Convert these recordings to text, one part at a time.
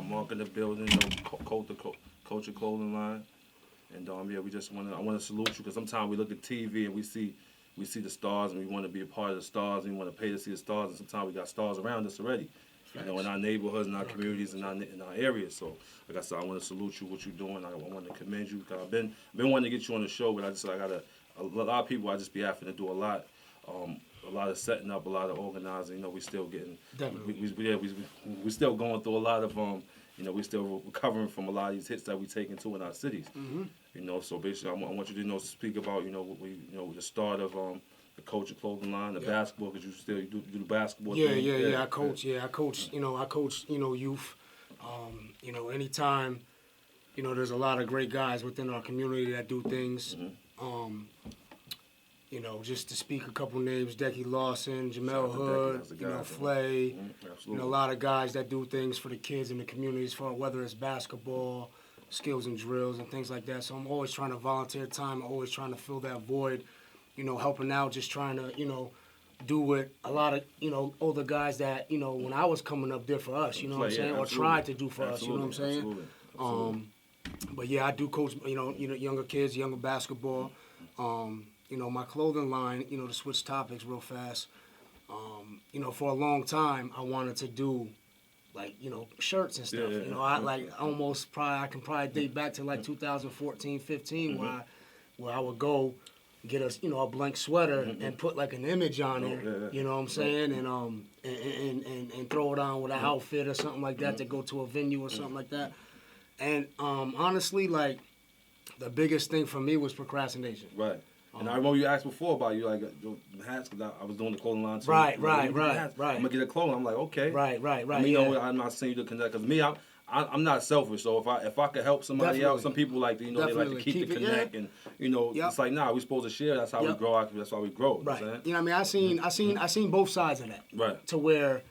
Mark in the building, Culture clothing line. And yeah, I want to salute you because sometimes we look at TV and we see the stars and we want to be a part of the stars and we want to pay to see the stars, and sometimes we got stars around us already. In our neighborhoods, in our communities, in our areas. So, like I said, I want to salute you, what you're doing. I want to commend you. Cause I've been wanting to get you on the show, but I got a lot of people I just be having to do a lot of setting up, a lot of organizing. We still getting, we still going through a lot of we still recovering from a lot of these hits that we taking to in our cities. Mm-hmm. So basically, I want you to speak about the start of the Culture clothing line, the basketball, because you do the basketball thing. Yeah. I coach. I coach youth. Anytime, there's a lot of great guys within our community that do things. Mm-hmm. Just to speak a couple names, Decky Lawson, Jamel Hood, Flay. Mm-hmm. A lot of guys that do things for the kids in the communities, for whether it's basketball, skills and drills and things like that. So I'm always trying to volunteer time. I'm always trying to fill that void. Helping out, just trying to, do what a lot of, older guys that, when I was coming up did for us, you know what I'm saying? Or tried to do for us, you know what I'm saying? Absolutely. But yeah, I do coach, younger kids, younger basketball. My clothing line, to switch topics real fast, for a long time, I wanted to do, shirts and stuff. I can probably date back to 2014, 15, mm-hmm. where I would go get a blank sweater mm-hmm. and put an image on it, you know what I'm saying, and throw it on with an outfit or something like that to go to a venue or something like that. And honestly, the biggest thing for me was procrastination. Right. And I remember you asked before about the hats, because I was doing the clothing line too. Right. I'm gonna get a clothing. I'm like, okay. Right. I'm not saying you to connect, because me, I'm not selfish, so if I could help somebody else, some people they like to keep the connect, and it's like, nah, we supposed to share. That's how we grow. That's why we grow. Right. You know what I mean? I seen both sides of that. Right. To where,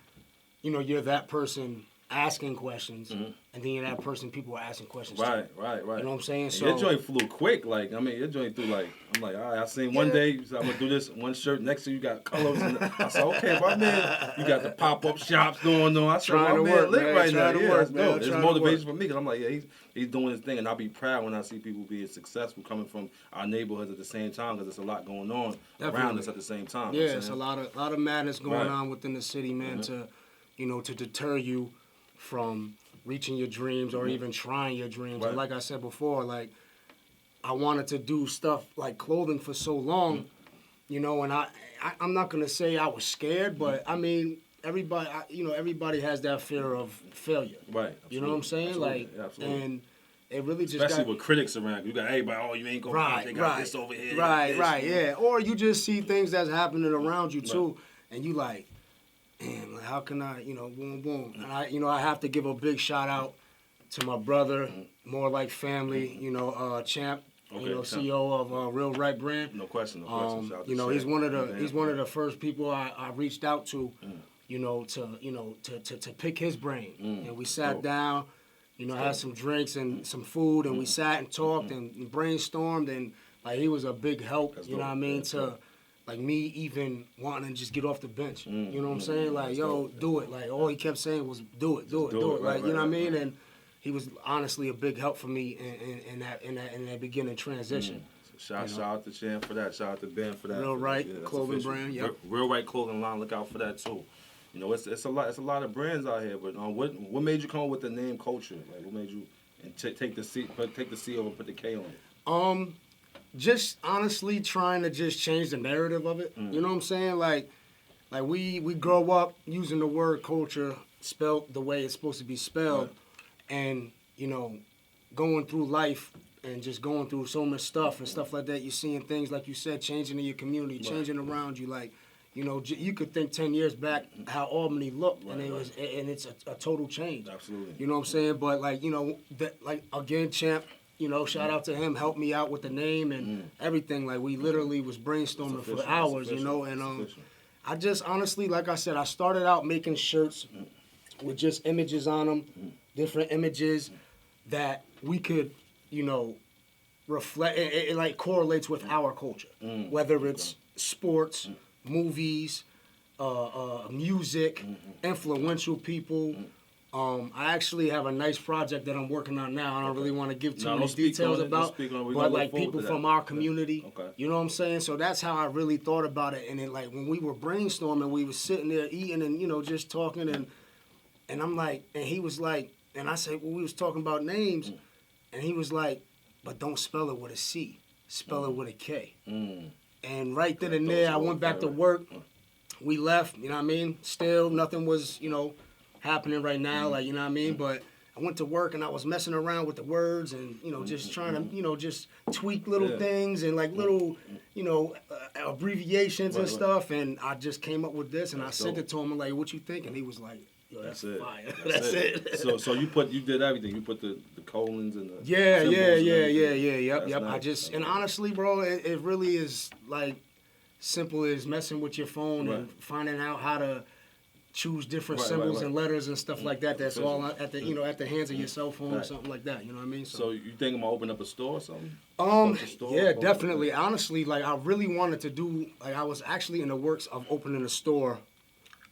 you're that person asking questions, mm-hmm. and then you're that person people are asking questions to. Right. You know what I'm saying? And so your joint flew quick. Your joint through I'm like, all right, I seen one day, so I'm gonna do this one shirt. Next to you got colors. And I said, okay, my man, you got the pop-up shops going on. I said, my man, lit right now. That's dope. It's motivation for me, because I'm like, yeah, he's doing his thing, and I'll be proud when I see people being successful coming from our neighborhoods at the same time, because there's a lot going on around us at the same time. Yeah, it's a lot of madness going on within the city, man. Mm-hmm. To deter you from reaching your dreams or even trying your dreams. Right. And like I said before, I wanted to do stuff like clothing for so long, and I'm not gonna say I was scared, but I mean everybody has that fear of failure. Right. Absolutely. You know what I'm saying? Absolutely. And it really just especially with critics around. You got everybody, you ain't gonna they got this over here. Right, yeah. Or you just see things that's happening around you too, and you damn, how can I, boom, boom. And I have to give a big shout out to my brother, more like family, Champ, CEO of Real Right Brand. No question. He's one of the first people I reached out to, to pick his brain. And we sat down, had some drinks and some food, and we sat and talked and brainstormed, and he was a big help, you know what I mean, me even wanting to just get off the bench. You know what I'm saying? Do it. All he kept saying was do it. You know what I mean? And he was honestly a big help for me in that beginning transition. So shout out to Champ for that. Shout out to Ben for that. Real Right clothing brand. Yep. Real Right clothing line. Look out for that too. It's a lot of brands out here. But what made you come up with the name Kulture? What made you take the C over and put the K on it? Just honestly trying to just change the narrative of it. You know what I'm saying? We grow up using the word culture spelled the way it's supposed to be spelled, and going through life and just going through so much stuff and stuff like that. You're seeing things like you said, changing in your community, changing around you. You could think 10 years back how Albany looked, and it's a total change. Absolutely. You know what I'm saying? But again, Champ. Shout out to him, helped me out with the name and everything. We literally was brainstorming for hours, and I just honestly, like I said, I started out making shirts with just images on them, different images that we could, reflect. It correlates with our culture, whether it's sports, movies, music, influential people, I actually have a nice project that I'm working on now. I don't really want to give too many speak details on it. about, but like people from our community, Okay. you know what I'm saying? So that's how I really thought about it. And then like when we were brainstorming, we were sitting there eating and just talking, and I'm like, and he was like, and I said, well, we was talking about names, and he was like, but don't spell it with a C, spell it with a K. And right then and there, I went back to work. We left, you know what I mean? Still, nothing was, happening right now, like, you know what I mean? But I went to work and I was messing around with the words and, just trying to, just tweak little things and like little, abbreviations and stuff. And I just came up with this and I sent it to him. I'm like, what you think? And he was like, yo, that's fire. That's it. So you did everything. You put the colons and the Yeah. Yep. Nice. And honestly, bro, it really is like simple as messing with your phone and finding out how to choose different symbols and letters and stuff like that. That's all at the at the hands of your cell phone or something like that. You know what I mean? So you think I'm gonna open up a store or something? Yeah, definitely. Honestly, like I really wanted to do. Like I was actually in the works of opening a store,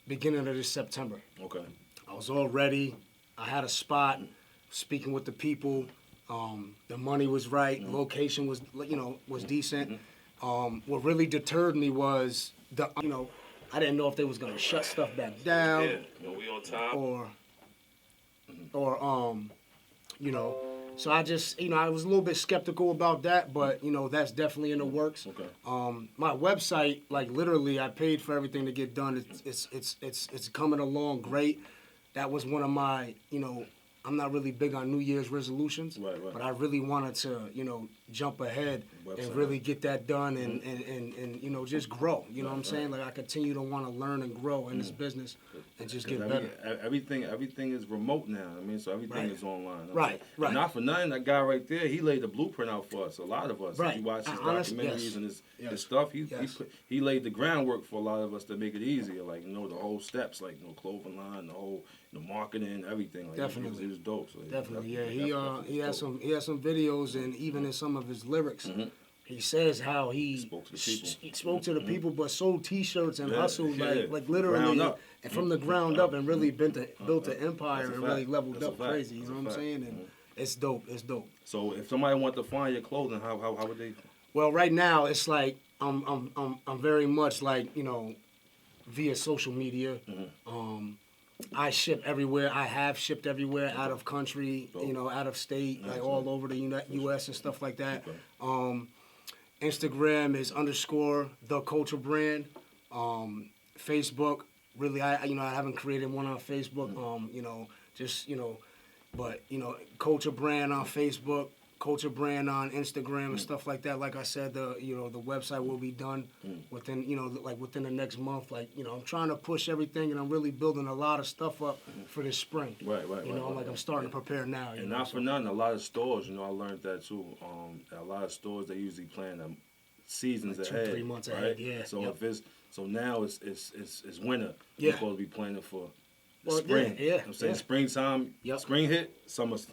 beginning of this September. Okay. I was all ready. I had a spot. Speaking with the people. The money was right. Location was was decent. What really deterred me was I didn't know if they was gonna shut stuff back down. Yeah, we on time. So I just I was a little bit skeptical about that, but that's definitely in the works. Okay. My website, like literally, I paid for everything to get done. It's coming along great. That was one of my I'm not really big on New Year's resolutions, but I really wanted to, jump ahead and really get that done and just grow. You know what I'm saying? Like I continue to want to learn and grow in this business and just get better. Everything is remote now. I mean, so everything is online. Right. Not for nothing, that guy right there, he laid the blueprint out for us. A lot of us. Right. If you watch his documentaries and his stuff, he laid the groundwork for a lot of us to make it easier. Like the whole steps, like clothing line, the whole marketing, everything. Like, definitely. It was dope. So definitely. He has some videos and even in some of his lyrics. He says how he spoke to the people, but sold T-shirts and hustled like literally and from the ground up and really built an empire and really leveled up crazy. You know what I'm saying? And it's dope. It's dope. So if somebody wants to find your clothing, how would they? Well, right now it's like I'm very much like via social media. I ship everywhere. I have shipped everywhere, out of country, out of state, like all over the U.S. and stuff like that. Instagram is _the Kulture brand. Facebook, really, I haven't created one on Facebook. But Kulture brand on Facebook, Kulture brand on Instagram and stuff like that. Like I said, the website will be done within within the next month. Like I'm trying to push everything, and I'm really building a lot of stuff up for this spring. Right. I'm starting to prepare now. And not for nothing, a lot of stores, I learned that too. A lot of stores, they usually plan them seasons like ahead. 2-3 months right? ahead. Yeah. So now it's winter. Yeah. We're supposed to be planning for spring. Yeah. You know what I'm saying? Springtime. Spring hit. Summer's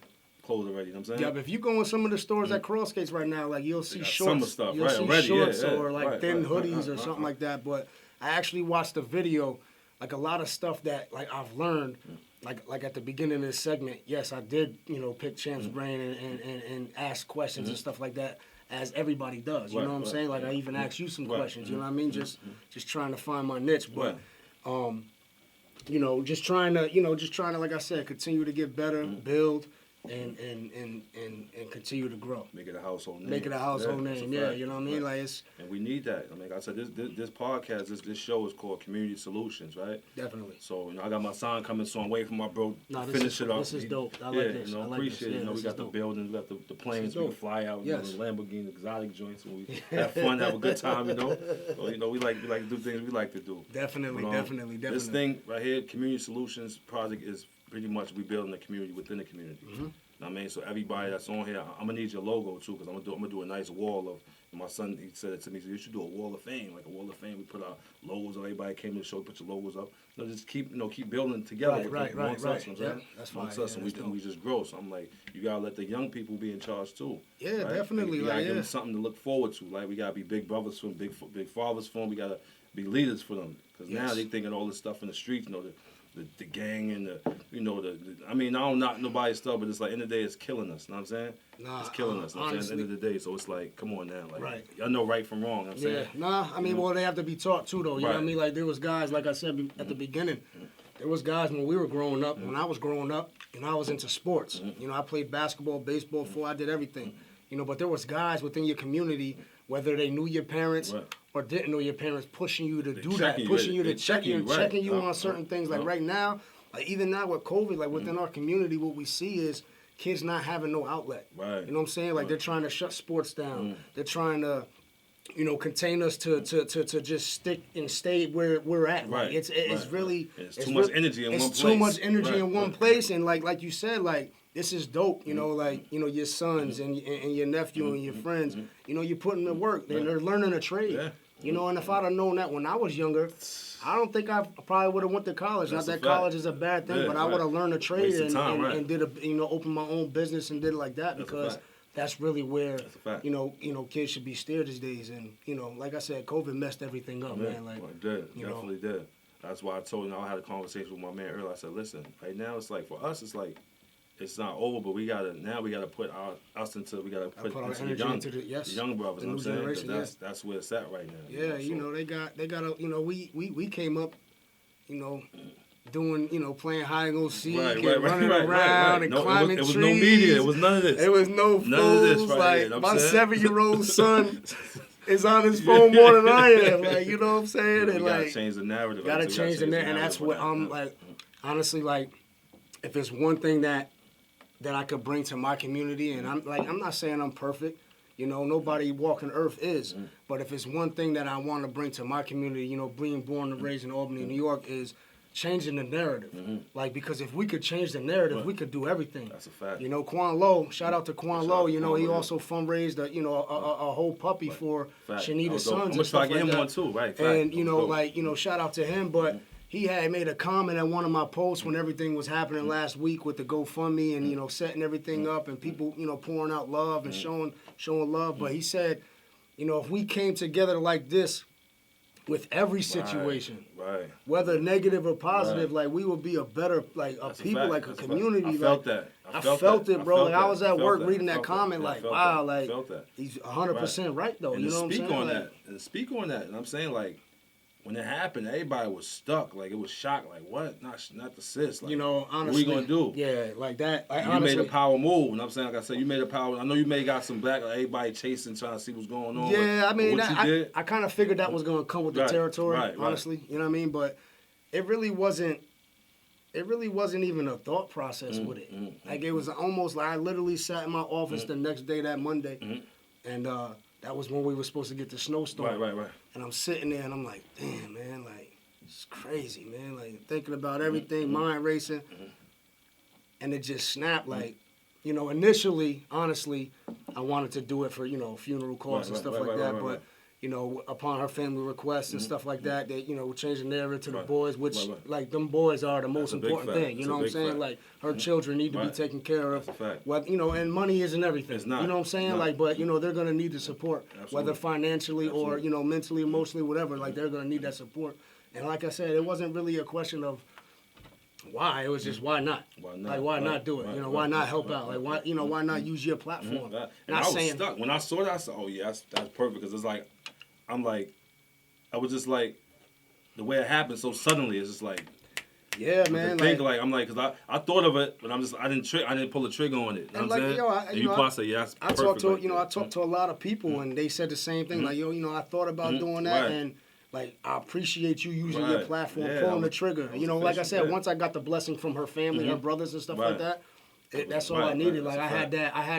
clothes already. You know what I'm saying? Yeah, but if you go in some of the stores at Crossgates right now, like you'll see shorts. Summer stuff, you'll right? see Already, shorts yeah. or like thin hoodies or something like that. But I actually watched a video, like a lot of stuff that like I've learned, like at the beginning of this segment. Yes, I did, pick Champ's brain and ask questions and stuff like that, as everybody does. You know what I'm saying? Like I even asked you some questions. You know what I mean? Just trying to find my niche, but. Just trying to, like I said, continue to get better, build, and continue to grow. Make it a household name. Make it a household name. Yeah, you know what I mean? Like it's. And we need that. I mean, like I said, this podcast, this show is called Community Solutions, right? Definitely. So I got my son coming, so I'm waiting for my bro to finish it off. This is dope. I like this. I like appreciate this. it. We got the buildings, we got the planes, we can fly out, yes. the Lamborghini, exotic joints, and we have fun, have a good time, So we like to do things we like to do. Definitely. This thing right here, Community Solutions project, is pretty much we building a community within the community. I mean, so everybody that's on here, I'm gonna need your logo too, because I'm gonna do a nice wall of. And my son, he said it to me. He said, "You should do a wall of fame, like a wall of fame. We put our logos. Everybody came to the show, put your logos up. Just keep building together. Right. Amongst us, Yeah, that's fine. amongst us, and we just grow. So I'm like, you gotta let the young people be in charge too. Yeah, right? definitely. We gotta give them something to look forward to. Like we gotta be big brothers for them, big fathers for them. We gotta be leaders for them, because now they thinking all this stuff in the streets. the gang and I mean, I don't knock nobody's stuff, but it's like, in the day, it's killing us. You know what I'm saying? It's killing us. You know what I'm saying? At the end of the day, so it's like, come on now. Like, right. Y'all know right from wrong. You know what I'm saying? I mean, well, they have to be taught too, though. You know what I mean? Like, there was guys, like I said at the beginning, there was guys when we were growing up, when I was growing up, and I was into sports. You know, I played basketball, baseball, football, I did everything. You know, but there was guys within your community, whether they knew your parents or didn't know your parents, pushing you to do that, pushing you to check you, checking you on certain things. Like right now, like even now with COVID, like within our community, what we see is kids not having no outlet. Right. You know what I'm saying? Like they're trying to shut sports down. They're trying to, you know, contain us to just stick and stay where we're at. Like it's really it's too much energy in one place. It's too much energy in one place, and like you said, like this is dope. You know, like you know your sons and your nephew and your friends. You know, you're putting in work. They're learning a trade. Yeah. You know, and if I'd have known that when I was younger, I don't think I probably would have went to college. Not that college is a bad thing, but I would have learned a trade and did open my own business and did it like that because that's really where you know kids should be steered these days. And you know, like I said, COVID messed everything up, man. Like it did, definitely did. That's why I told you. I had a conversation with my man earlier. I said, listen, right now it's like for us, it's like it's not over, but we gotta put the young brothers. You know what I'm saying? That's where it's at right now. Yeah, you know, they got you know, we came up, you know, doing, you know, playing hide and go seek and running around and climbing trees. It was no media. It was none of this. It was no none of this. Like my 7-year-old son is on his phone more than I am. Like, you know what I'm saying? And like, gotta change the narrative. Gotta change the narrative, and that's what I'm like. Honestly, like, if it's one thing that I could bring to my community, and I'm not saying I'm perfect, you know, nobody walking earth is, but if it's one thing that I want to bring to my community, you know, being born and raised in Albany, New York, is changing the narrative. Like, because if we could change the narrative, we could do everything. That's a fact. You know, Quan Lo, shout out to Quan Lo, you know, he also fundraised a whole puppy for Shanita's sons and stuff like that. I'm gonna too, right? And you know, like, you know, shout out to him, but he had made a comment at one of my posts when everything was happening last week with the GoFundMe and, you know, setting everything up and people, you know, pouring out love and showing love. But he said, you know, if we came together like this with every situation, whether negative or positive, like we would be a better, like a people, like a community. I felt that. I felt it, bro. Like I was at work reading that comment, like, wow, like he's 100% right though. You know what I'm saying? And speak on that. And I'm saying, like, when it happened, everybody was stuck. Like, it was shocked. Like, what? Not the sis. Like, you know, honestly. What we gonna do? Yeah, like that. Like, you made a power move. You know what I'm saying? Like I said, you made a power. I know you may got some black, like, everybody chasing, trying to see what's going on. Yeah, I mean, I kind of figured that was going to come with the territory, honestly. You know what I mean? But it really wasn't even a thought process with it. Like, it was almost like I literally sat in my office the next day, that Monday, and that was when we were supposed to get the snowstorm. Right. And I'm sitting there and I'm like, damn, man, like, it's crazy, man. Like, thinking about everything, mind racing. And it just snapped. Like, you know, initially, honestly, I wanted to do it for, you know, funeral costs and stuff like that. But, you know, upon her family requests and stuff like that, they, you know, changed the narrative to the boys, which, like, them boys are the most important thing. You know what I'm saying? Like, her children need to be taken care of. Well, you know, and money isn't everything. It's not. You know what I'm saying? Like, but, you know, they're going to need the support, whether financially or, you know, mentally, emotionally, whatever. Like, they're going to need that support. And like I said, it wasn't really a question of why. It was just why not? Like, why not do it? You know, why not help out? Like, why, you know, why not use your platform? And I was stuck. When I saw that, I said, oh, yeah, that's perfect. Because it's like, I was just like, the way it happened so suddenly, it's just like, yeah, man. Because I thought of it, but I didn't pull the trigger on it. You know what I'm saying? I talked to a lot of people, and they said the same thing. Like, yo, you know, I thought about doing that, and like, I appreciate you using your platform, pulling the trigger. You know, like I said, once I got the blessing from her family, her brothers and stuff like that. That's all I needed. Like, I had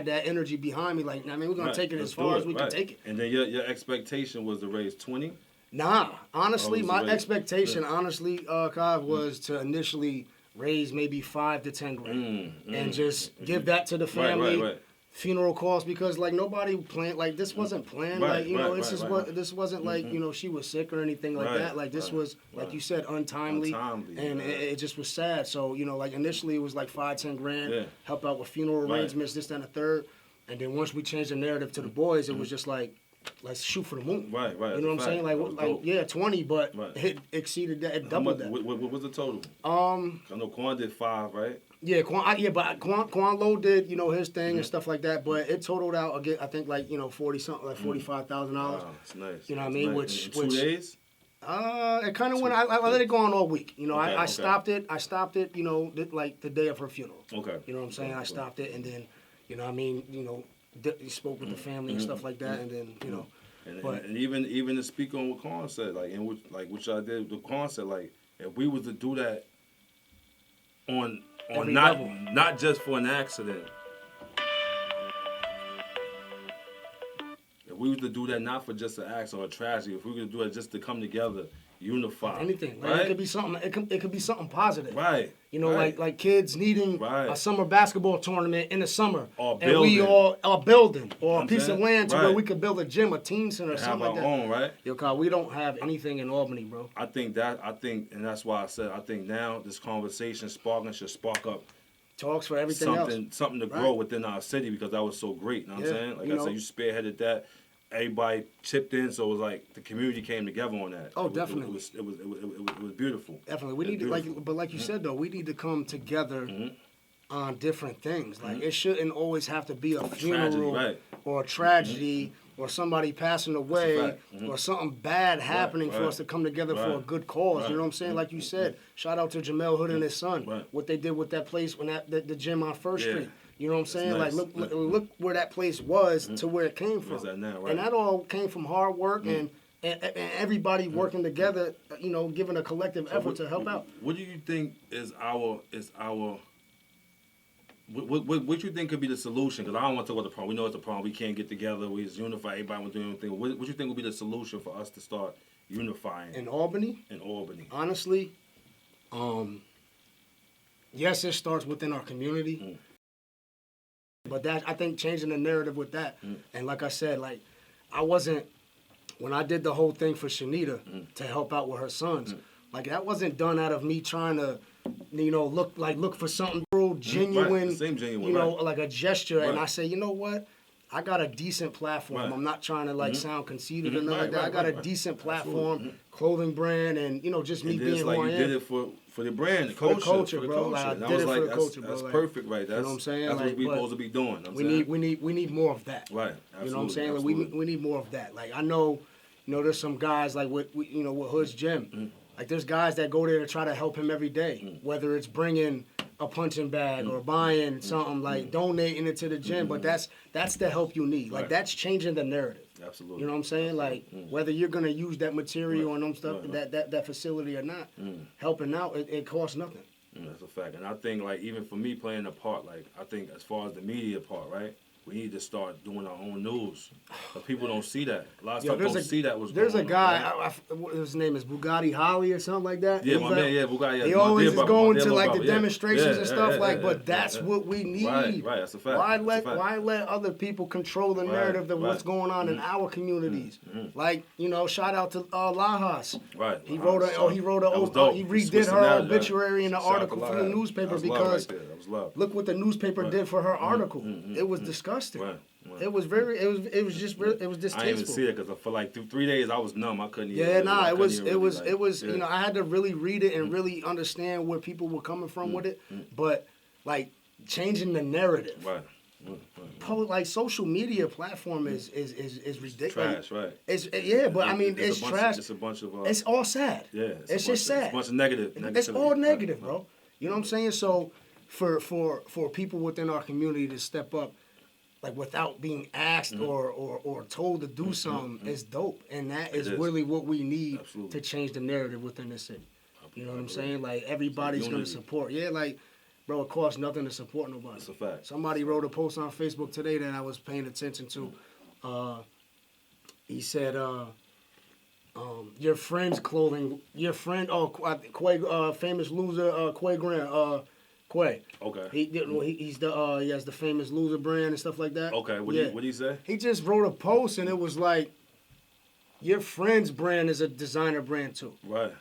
that energy behind me. Like, I mean, we're gonna take it as far as we can take it. And then your expectation was to raise 20? Nah, honestly, my expectation, Kav, was to initially raise maybe 5 to 10 grand and just give that to the family. Funeral costs, because like nobody planned, like this wasn't planned, like, you know, this wasn't like, you know, she was sick or anything like that. Like, this was, like you said, untimely and it just was sad. So, you know, like initially it was like 5-10 grand, help out with funeral arrangements, this, that, and the third. And then once we changed the narrative to the boys, it was just like, let's shoot for the moon. Right. You know what I'm saying? Like yeah, 20, but Right. it exceeded that, it doubled that. What was the total? I know Quan did 5, right? Yeah, Quan Lo did, his thing and stuff like that, but it totaled out again, I think like, 40 something, like $45,000. Wow, that's nice. You know what I mean? Nice. In 2 days? It kind of went. I let it go on all week. I Okay. stopped it. Like the day of her funeral. Okay. You know what I'm saying? I stopped it, and then, spoke with the family and stuff like that, and then, And even to speak on what Quan said, which I did, what Quan said, like, if we was to do that on Every level. not just for an accident. If we was to do that not for just an accident or a tragedy, if we were to do it just to come together, unify. Anything. Like, right? it could be something. It could be something positive. Right. Like kids needing a summer basketball tournament in the summer, or and we all a building or a piece of land to right. where we could build a gym, a teen center, or something like that. Own, right? Yo, Kyle, we don't have anything in Albany, bro. I think, and that's why I said, I think now this conversation should spark up talks for everything else. Something to grow within our city, because that was so great. You know what I'm saying? Like I said, you spearheaded that. Everybody chipped in, so it was like the community came together on that. Oh, definitely. It was beautiful. Definitely, we need to like you said though, we need to come together on different things. Like it shouldn't always have to be a funeral or a tragedy or somebody passing away or something bad happening for us to come together for a good cause. You know what I'm saying? Like you said, shout out to Jamel Hood and his son. What they did with that place when the gym on First Street. You know what I'm saying? Nice. Like look where that place was to where it came from. Where's that now, right? And that all came from hard work and everybody working together, giving a collective effort to help out. What do you think is our what you think could be the solution? Because I don't want to talk about the problem. We know it's a problem. We can't get together. We just unify. Everybody want to do anything. What you think would be the solution for us to start unifying? In Albany? In Albany. Honestly, yes, it starts within our community. But I think changing the narrative with that. And like I said, like when I did the whole thing for Shanita to help out with her sons, like that wasn't done out of me trying to, look for something real genuine, right. Same genuine, like a gesture. Right. And I say, you know what? I got a decent platform. Right. I'm not trying to sound conceited or nothing like that. Right, I got a right. decent platform, clothing brand, and just me being who I am. You did it for the brand, the for culture, the culture, bro. Like, I did it for the culture, bro. That's perfect, right? That's, you know what I'm saying? That's what we're supposed to be doing. We need more of that. Right. Absolutely, you know what I'm saying? Like, we need more of that. Like I know, there's some guys like with Hood's gym. Like there's guys that go there to try to help him every day, whether it's bringing a punching bag or buying something, like donating it to the gym. But that's the help you need. Like that's changing the narrative. Absolutely. You know what I'm saying? Like whether you're gonna use that material and them stuff, that facility or not, helping out, it costs nothing. That's a fact. And I think like even for me playing a part, like I think as far as the media part, right? We need to start doing our own news. But people don't see that. A lot of stuff don't see that. There's a guy, his name is Bugatti Holly or something like that. Yeah, Bugatti. Yeah, he always is going to like the demonstrations and stuff but that's what we need. Right, that's a fact. Why let other people control the narrative of what's going on in our communities? Like, shout out to Lajas. Right. He redid her obituary in the article from the newspaper because look what the newspaper did for her article. It was disgusting. Right. It was distasteful. I didn't even see it because for like 3 days I was numb. I couldn't even. It was. I had to really read it and really understand where people were coming from with it. But like changing the narrative. Right. Like social media platform is ridiculous. Trash, right? It's trash. It's a bunch of. It's all sad. Yeah. It's just sad. It's a bunch of negative. It's all negative, bro. You know what I'm saying? So for people within our community to step up, like without being asked or told to do something, is dope, and that is really what we need to change the narrative within the city. You know what I'm saying? Like everybody's gonna support. Yeah, like. Bro, it costs nothing to support nobody. That's a fact. Somebody wrote a post on Facebook today that I was paying attention to. He said, your friend's clothing, Quay, famous loser, Quay Grant, Quay. Okay. He has the famous loser brand and stuff like that. Okay, what did he say? He just wrote a post and it was like, your friend's brand is a designer brand too. Right.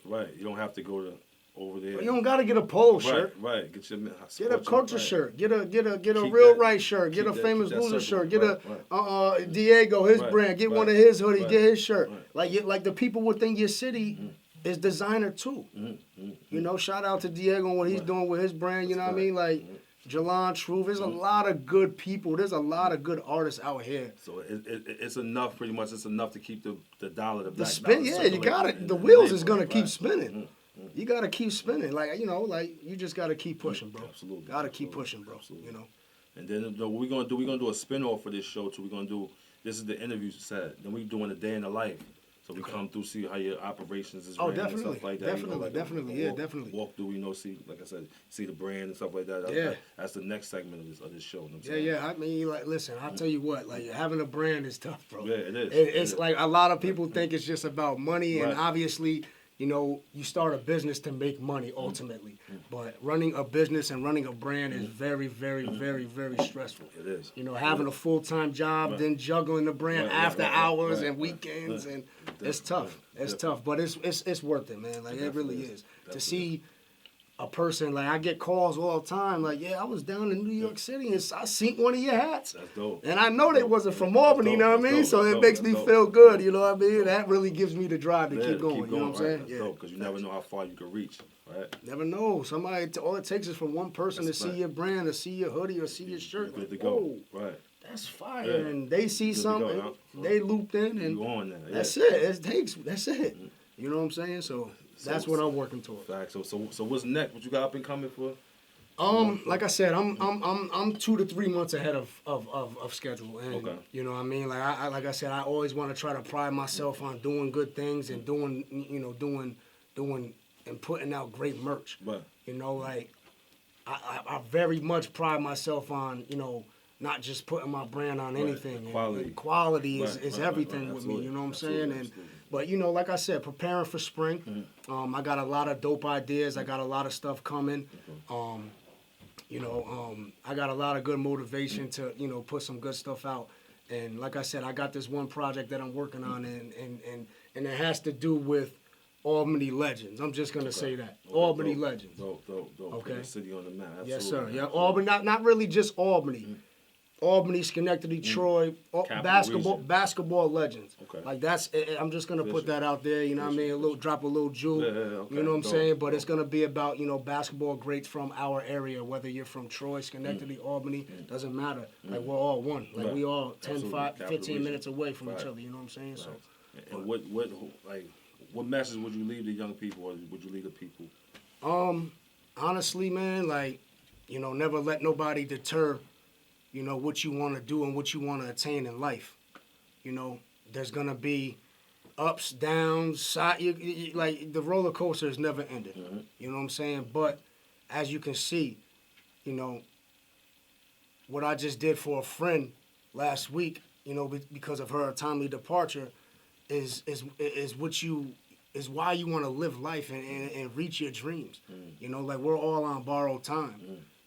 You don't have to go to over there. You don't gotta get a polo shirt. Right. Get a Kulture shirt. Get a Keep real that- right shirt. Get a keep famous that loser circle. shirt. Get Right. Diego his Right, brand. Get right, one of his hoodies. right, Get his shirt. right. Like the people within your city is designer too. You know, shout out to Diego and what he's doing with his brand. You know what I mean? Like Jalon Truth. There's a lot of good people. There's a lot of good artists out here. So it's enough. Pretty much, it's enough to keep the dollar, the The black spin, dollar yeah, you circulating got it. in The the wheels is gonna neighborhood, keep right. spinning. You gotta keep spinning. Like you just gotta keep pushing, bro. Absolutely. Gotta keep Absolutely. pushing, bro. Absolutely. You know. And then what we're gonna do? We're gonna do a spin-off for this show too. We're gonna do. This is the interview set. Then we're doing a day in the life. So we come through, see how your operations is ran and definitely. stuff like that. Definitely, definitely, yeah, definitely. Walk through, see, like I said, see the brand and stuff like that. Yeah. That's the next segment of this show. You know what I'm Yeah, saying? yeah. I mean, like, listen, I'll tell you what, like, having a brand is tough, bro. Yeah, it is. It's like a lot of people think it's just about money, and Right. obviously, you start a business to make money ultimately. But running a business and running a brand is very, very, very, very stressful. It is. Having a full-time job, then juggling the brand after hours and right, weekends, right. and it's tough. It's tough, but it's worth it, man. Like, it really is. To see a person, like, I get calls all the time, like, yeah, I was down in New York City and I seen one of your hats. That's dope. And I know they wasn't from Albany, you know what I mean? That's So dope. it makes That's me dope. feel good, you know what I mean? That really gives me the drive to Yeah, keep going, you know what I'm right. saying? That's Yeah. dope, because you never know how far you can reach, right? Never know. Somebody, all it takes is for one person That's to see right. your brand, or see your hoodie, or see your shirt. Good to Like, go. whoa, Right. that's fire. Yeah. And they see Good to something, go, huh? they looped in, and You on there. Yeah. that's it. That's it. You know what I'm saying? So that's what I'm working towards. Fact. So what's next? What you got up and coming for? Like I said, I'm 2 to 3 months ahead of schedule, and Okay. you know what I mean. Like I said, I always want to try to pride myself on doing good things and doing and putting out great merch. Right. Like I very much pride myself on not just putting my brand on anything. Quality. And quality is Right, everything right. with me. You know what I'm Absolutely, saying? And absolutely. but like I said, preparing for spring. I got a lot of dope ideas. I got a lot of stuff coming. I got a lot of good motivation to put some good stuff out. And like I said, I got this one project that I'm working on, and it has to do with Albany legends. I'm just gonna say that. Albany dope. legends. Dope. Okay. Put the city on the map. Yes, sir. Absolutely. Yeah, Albany. Not really just Albany. Albany, Schenectady, Troy, Capital basketball legends. Okay. Like that's. I'm just gonna put that out there. You know what I mean? Drop a little jewel. Yeah, okay. You know what I'm Dope, saying? But dope. it's gonna be about basketball greats from our area. Whether you're from Troy, Schenectady, Albany, doesn't matter. Like we're all one. Like Right. we all 10, Absolutely. 5, Capital 15 region. minutes away from each Right. other. You know what I'm saying? So. And what message would you leave the young people, or would you leave the people? Honestly, man, never let nobody deter, what you want to do and what you want to attain in life. There's gonna be ups, downs, like the roller coaster is never ended. You know what I'm saying? But as you can see, what I just did for a friend last week, because of her timely departure, is why you want to live life and reach your dreams. Like we're all on borrowed time.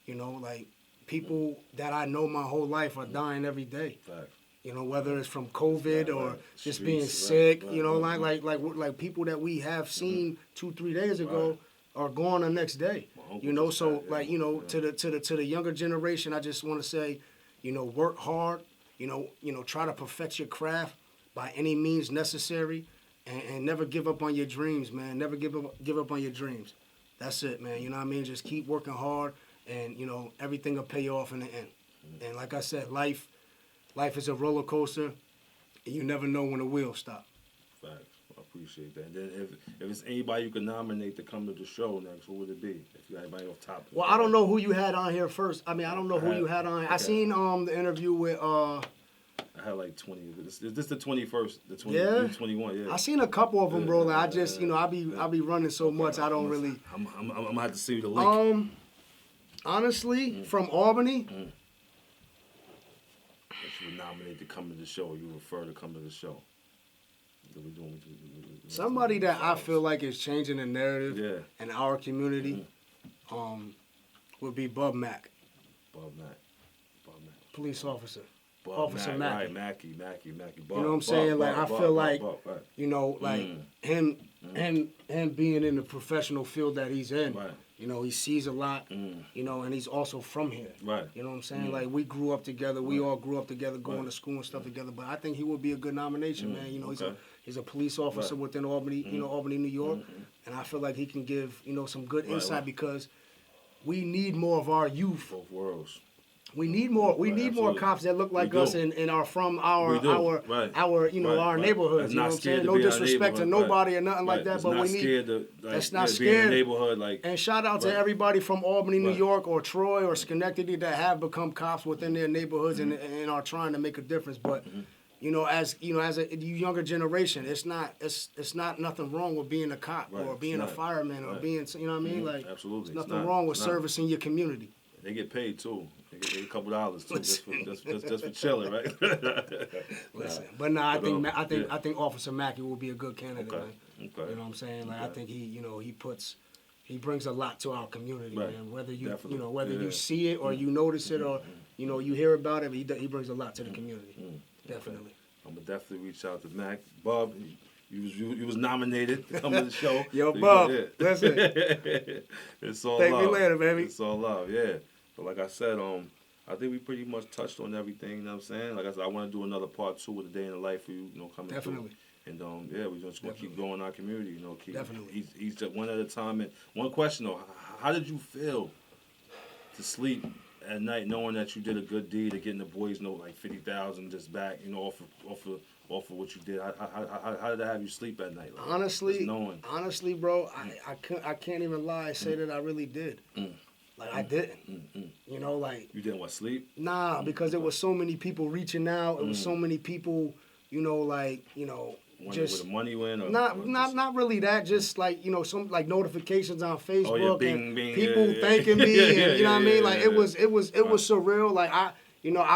Like people that I know my whole life are dying every day. Fact. Whether it's from COVID or right. just Streets, being right, sick. right, Like people that we have seen 2-3 days ago are gone the next day. My uncle just So died, yeah. to the younger generation, I just want to say, work hard. Try to perfect your craft by any means necessary, and never give up on your dreams, man. Never give up on your dreams. That's it, man. You know what I mean? Just keep working hard, and everything will pay off in the end. And like I said, life is a roller coaster, and you never know when the wheels stop. Facts. I appreciate that. And then if it's anybody you could nominate to come to the show next, who would it be? If you got anybody off top. Well, I don't know who you had on here first. I mean, I don't know who you had on. I seen the interview with I had like 20. Is this the 21st? The 20, Yeah. 21, yeah. I seen a couple of them, bro. Like I just, yeah. I be running so much. I don't really. I'm gonna have to see the link. Honestly, from Albany, If you would nominate to come to the show, you refer to come to the show. somebody that I feel like is changing the narrative Yeah. in our community, would be Bub Mac, Bob Mack. police officer. Officer Mackey. Right, Mackey. Buck, You know what I'm saying? Like, I feel like, right. you know, like him being in the professional field that he's in, Right. you know, he sees a lot, you know, and he's also from here. Right. You know what I'm saying? Like, we grew up together. We all grew up together, going to school and stuff together. But I think he would be a good nomination, man. You know, he's a police officer within Albany, you know, Albany, New York. And I feel like he can give, you know, some good insight because we need more of our youth. Both worlds. We need more. We need more cops that look like us and are from our you know, our neighborhoods. You know what I'm saying? No disrespect to nobody or nothing like that, but we need. That's not scared. Neighborhood, like. And shout out to everybody from Albany, New York, or Troy, or Schenectady that have become cops within their neighborhoods and are trying to make a difference. But you know, as a younger generation, it's not nothing wrong with being a cop or being a fireman or being, you know what I mean? Like, absolutely, there's nothing wrong with servicing your community. They get paid too. They get a couple dollars too, just for chilling, right? Listen, but no, I think Officer Mackey will be a good candidate, man. Okay. You know what I'm saying? Like, I think he brings a lot to our community, man. Whether you you see it or you notice it or you know you hear about it, he brings a lot to the community. Definitely. I'm gonna definitely reach out to Mac. Bob, you was nominated to come to the show. Yo, Bob, that's it. It's all love. Thank me later, baby. It's all love, yeah. But like I said, I think we pretty much touched on everything. You know what I'm saying? Like I said, I want to do another part 2 of the day in the life for you. You know, coming Definitely. Through. And we're just gonna keep growing our community. You know, Definitely. He's just one at a time. And one question though, how did you feel to sleep at night knowing that you did a good deed of getting the boys like 50,000 just back, you know, off of what you did? How did that have you sleep at night? Like, honestly, bro, I can't even lie and say that I really did. Like I didn't. You know, like you didn't sleep? Nah, because there was so many people reaching out. It was so many people, you know, like, you know, just with the money win or not really that. Just like, you know, some like notifications on Facebook. Oh, yeah, bing, and people thanking me, and you know what I mean. Like it was surreal. Like I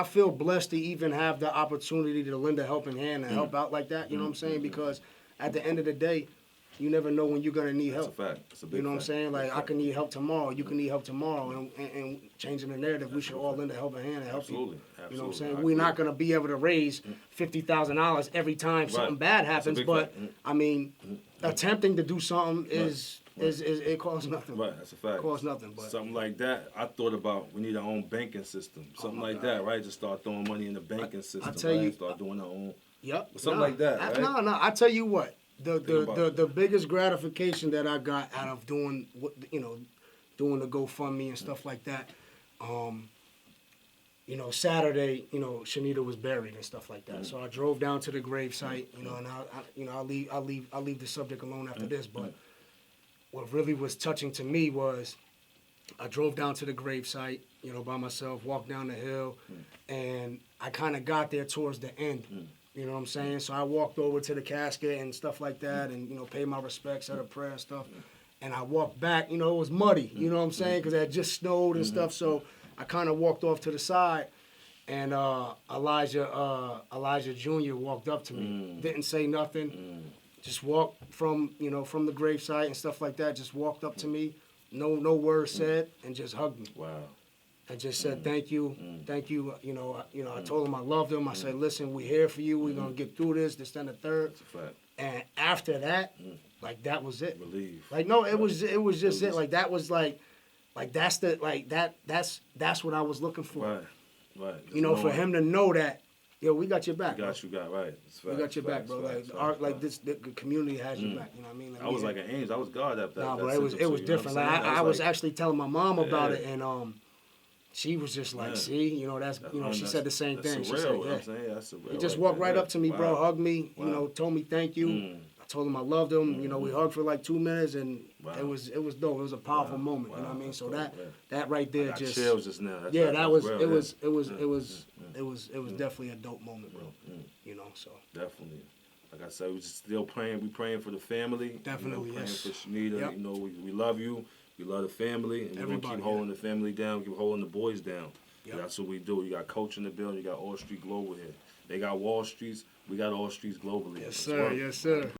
feel blessed to even have the opportunity to lend a helping hand and help out like that. You know what I'm saying? Because at the end of the day, you never know when you're gonna need help. That's a fact. That's a big You know what I'm saying? Like I can need help tomorrow. You can need help tomorrow, and changing the narrative, we should all lend a helping hand and help Absolutely. you. You know what I'm saying? We're not gonna be able to raise $50,000 every time something bad happens, but I mean, attempting to do something is it costs nothing. Right, that's a fact. It costs nothing, but something like that. I thought about we need our own banking system, something like that, right? Just start throwing money in the banking system. I tell you, start doing our own. Yep. Something like that, right? No. I tell you what. The biggest gratification that I got out of doing doing the GoFundMe and stuff like that, you know, Saturday, you know, Shanita was buried and stuff like that. So I drove down to the gravesite, you know, and I'll leave the subject alone after this. But what really was touching to me was I drove down to the gravesite, you know, by myself, walked down the hill, and I kind of got there towards the end. You know what I'm saying? So I walked over to the casket and stuff like that and, you know, paid my respects, said a prayer and stuff. And I walked back, you know, it was muddy, you know what I'm saying? Because it had just snowed and stuff. So I kind of walked off to the side. And Elijah Jr. walked up to me. Didn't say nothing. Just walked from the gravesite and stuff like that. Just walked up to me. No words said and just hugged me. Wow. I just said, thank you. You know, I told him I loved him. I said, listen, we're here for you. We're going to get through this, and the third. That's a fact. And after that, like, that was it. Relief. Like, no, it was just it. Like, that was that's what I was looking for. Right. You know, for him to know that, yo, we got your back. We got right. We got your back, bro. The community has your back. You know what I mean? Like, I was like an angel. I was God at that. Nah, bro, it was different. Like, I was actually telling my mom about it, and she was just like, see, you know, she said the same thing. She said, I'm saying, that's surreal. He just walked right up to me, bro, hugged me, you know, told me thank you. I told him I loved him. You know, we hugged for like 2 minutes, and it was dope. It was a powerful moment. You know what I mean? So that right there just chills just now. It was definitely a dope moment, bro. You know, so definitely. Like I said, we just still praying. We praying for the family. Definitely, praying for Shanita. Yep. You know, we love you. We love the family, and we're going to keep holding the family down, keep holding the boys down. Yep. That's what we do. You got Coach in the building, you got All Street Global here. They got Wall Streets, we got All Streets globally. Yes, sir.